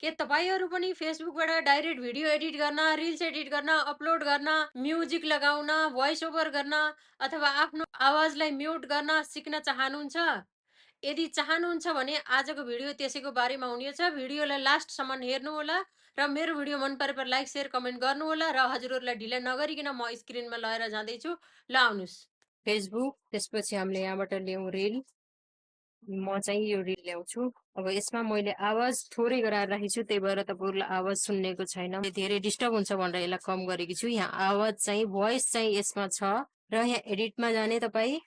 के तपाईहरु पनि फेसबुकबाट डाइरेक्ट भिडियो एडिट गर्न, रिल्स एडिट गर्न, अपलोड गर्न, म्युजिक लगाउन, भोइस ओभर गर्न अथवा आफ्नो आवाजलाई म्युट गर्न सिक्न चाहनुहुन्छ? यदि चाहनुहुन्छ भने आजको भिडियो त्यसैको बारेमा हुनेछ। भिडियोलाई लास्टसम्म हेर्नुहोला र मेरो भिडियो मन परेमा लाइक, शेयर, कमेन्ट गर्नुहोला र हजुरहरुलाई ढिला नगरिकन म स्क्रिनमा लिएर जाँदैछु। ल आउनुस्। फेसबुक, त्यसपछि हामीले यहाँबाट ल्याउँ रिल। म चाहिँ यो रिल ल्याउँछु। अब यसमा मैले आवाज थोरै गराएर राखेको छु, त्यही भएर तपाईँहरूलाई आवाज सुन्नेको छैन। धेरै डिस्टर्ब हुन्छ भनेर यसलाई कम गरेकी छु। यहाँ आवाज चाहिँ भोइस चाहिँ यसमा छ र यहाँ एडिटमा जाने तपाईँ।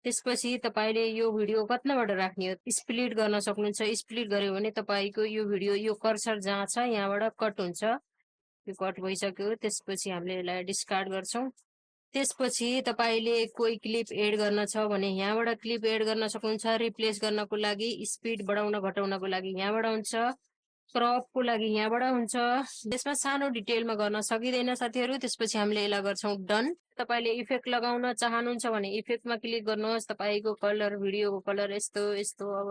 त्यसपछि तपाईँले यो भिडियो कत्नाबाट राख्ने हो, स्प्लिट गर्न सक्नुहुन्छ। स्प्लिट गर्यो भने तपाईँको यो भिडियो यो कर्सर जहाँ छ यहाँबाट कट हुन्छ। यो कट भइसक्यो। त्यसपछि हामीले यसलाई डिस्कार्ड गर्छौँ। त्यसपछि तपाईले कोही क्लिप एड गर्न छ भने यहाँबाट क्लिप एड गर्न सक्नुहुन्छ। रिप्लेस गर्नको लागि, स्पिड बढाउन घटाउनको लागि यहाँबाट हुन्छ, क्रपको लागि यहाँबाट हुन्छ। त्यसमा सानो डिटेलमा गर्न सकिँदैन साथीहरू। त्यसपछि हामीले यसलाई गर्छौँ डन। तपाईले इफेक्ट लगाउन चाहनुहुन्छ भने इफेक्टमा क्लिक गर्नुहोस्। तपाईको कलर, भिडियोको कलर यस्तो यस्तो अब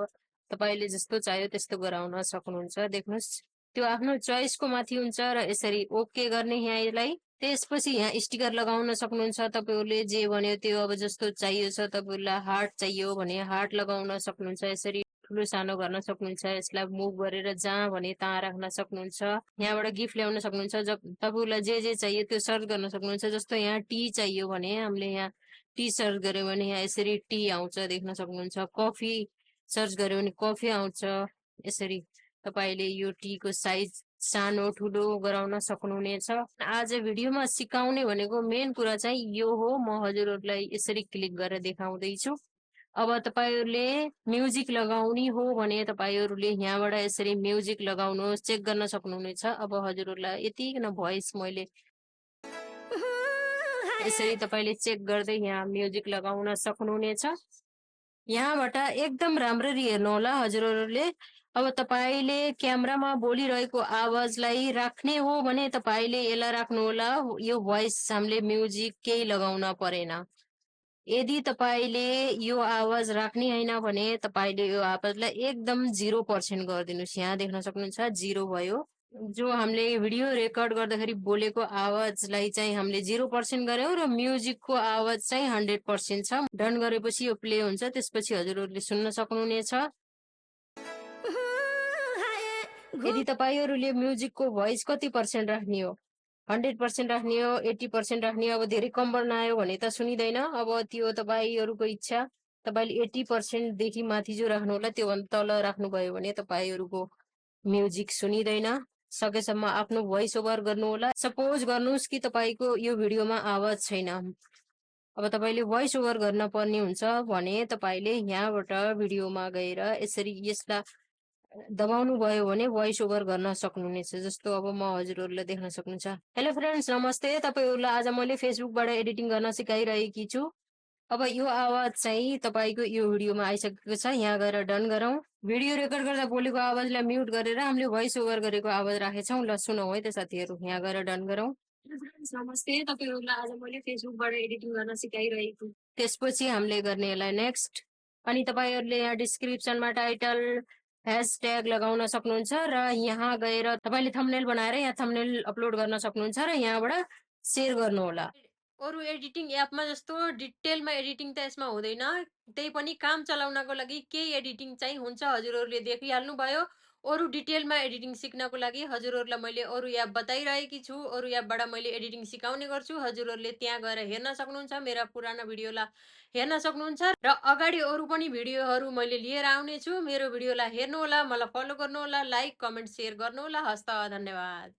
तपाईले जस्तो चाह्यो त्यस्तो गराउन सक्नुहुन्छ। देख्नुहोस्, त्यो आफ्नो चोइसको माथि हुन्छ र यसरी ओके गर्ने यहाँ यसलाई। त्यसपछि यहाँ स्टिकर लगाउन सक्नुहुन्छ। तपाईहरुले जे भन्यो त्यो, अब जस्तो चाहियो छ, तपाईहरुलाई हार्ट चाहियो भने हार्ट लगाउन सक्नुहुन्छ। यसरी ठुलो सानो गर्न सक्नुहुन्छ। यसलाई मुभ गरेर जहाँ भने तहाँ राख्न सक्नुहुन्छ। यहाँबाट गिफ्ट ल्याउन सक्नुहुन्छ। जब तपाईहरुलाई जे चाहियो त्यो सर्च गर्न सक्नुहुन्छ। जस्तो यहाँ टी चाहियो भने हामीले यहाँ टी सर्च गर्यो भने यहाँ यसरी टी आउँछ, देख्न सक्नुहुन्छ। कफी सर्च गर्यो भने कफी आउँछ। यसरी तपाईले यो टी को साइज सानो ठुलो गराउन सक्नुहुनेछ। आज भिडियोमा सिकाउने भनेको मेन कुरा चाहिँ यो हो। म हजुरहरुलाई यसरी क्लिक गरेर देखाउँदैछु। अब तपाईहरुले म्युजिक लगाउने हो भने तपाईहरुले यहाँबाट यसरी म्युजिक लगाउनुहोस्, चेक गर्न सक्नुहुनेछ। अब हजुरहरुलाई यतिकन भोइस मैले यसरी तपाईले चेक गर्दै यहाँ म्युजिक लगाउन सक्नुहुनेछ। यहाँबाट एकदम राम्ररी हेर्नु होला हजुरहरुले। अब तपाईले क्यामेरामा बोलिरहेको आवाजलाई राख्ने हो भने तपाईले यसलाई राख्नु होला। यो भोइस हामीले म्युजिक केही लगाउन परेन। यदि तपाईले यो आवाज राख्ने हैन भने तपाईले यो आवाजलाई एकदम 0% गरिदिनुस्। यहाँ देख्न सक्नुहुन्छ 0 भयो। जो हामीले भिडियो रेकर्ड गर्दाखेरि बोलेको आवाजलाई चाहिँ हामीले 0% गर्यौं र म्युजिकको आवाज चाहिँ 100% छ। डन गरेपछि यो प्ले हुन्छ। त्यसपछि हजुरहरुले सुन्न सक्नुहुनेछ। यदि तपाईहरुले म्युजिकको भोइस कति पर्सेन्ट राख्ने हो, 100% राख्ने हो, 80% राख्ने हो, अब धेरै कम बनायो भने त सुनिदैन। अब त्यो तपाईहरुको इच्छा। तपाईले 80% देखि माथि जो राख्नु होला त्यो भन्दा तल राख्नुभयो भने तपाईहरुको म्युजिक सुनिदैन। सकेसम्म आफ्नो भोइस ओभर गर्नु होला। सपोज गर्नुस् कि तपाईको यो भिडियोमा आवाज छैन। अब तपाईले भोइस ओभर गर्न पर्ने हुन्छ भने तपाईले यहाँबाट भिडियोमा गएर यसरी यसलाई दबाउनु भयो भने भोइस ओभर गर्न सक्नुहुनेछ। जस्तो अब म हजुरहरुले देख्न सक्नुहुन्छ। हेलो फ्रेन्ड्स, नमस्ते। तपाईहरुलाई आज मैले फेसबुकबाट एडिटिङ गर्न सिकाइरहेकी छु। अब यो आवाज चाहिँ तपाईको यो भिडियोमा आइसकेको छ। यहाँ गएर डन गरौँ। भिडियो रेकर्ड गर्दा बोलेको आवाजलाई म्युट गरेर हामीले भोइस ओभर गरेको आवाज राखेछौँ। ल सुनौ है त साथीहरु। यहाँ गएर डन गरौँ। फ्रेन्ड्स नमस्ते। तपाईहरुलाई आज मैले फेसबुकबाट एडिटिङ गर्न सिकाइरहेको छु। त्यसपछि हामीले गर्ने यसलाई नेक्स्ट। अनि तपाईहरुले यहाँ डिस्क्रिप्सनमा टाइटल, हैशट्याग लगाउन सक्नुहुन्छ र यहाँ गएर तपाईले थम्बनेल बनाएर यहाँ थम्बनेल अपलोड गर्न सक्नुहुन्छ र यहाँबाट शेयर गर्नु होला। अरु एडिटिङ एपमा जस्तो डिटेलमा एडिटिङ त यसमा हुँदैन। त्यही पनि काम चलाउनको लागि केही एडिटिङ चाहिँ हुन्छ। हजुरहरुले देखिहाल्नु भयो। अरु डिटेलमा एडिटिङ सिक्नको लागि हजुरहरुलाई मैले अरु एप बताइरहेकी छु। अरु एपबाट मैले एडिटिङ सिकाउने गर्छु। हजुरहरुले त्यहाँ गएर हेर्न सक्नुहुन्छ। मेरा पुरानो भिडियोलाई हेर्न सक्नुहुन्छ र अगाडि अरु पनि भिडियोहरु मैले लिएर आउने छु। मेरो भिडियोलाई हेर्नु होला, मलाई फलो गर्नु होला, लाइक, कमेन्ट, शेयर गर्नु होला। हस्त, धन्यवाद।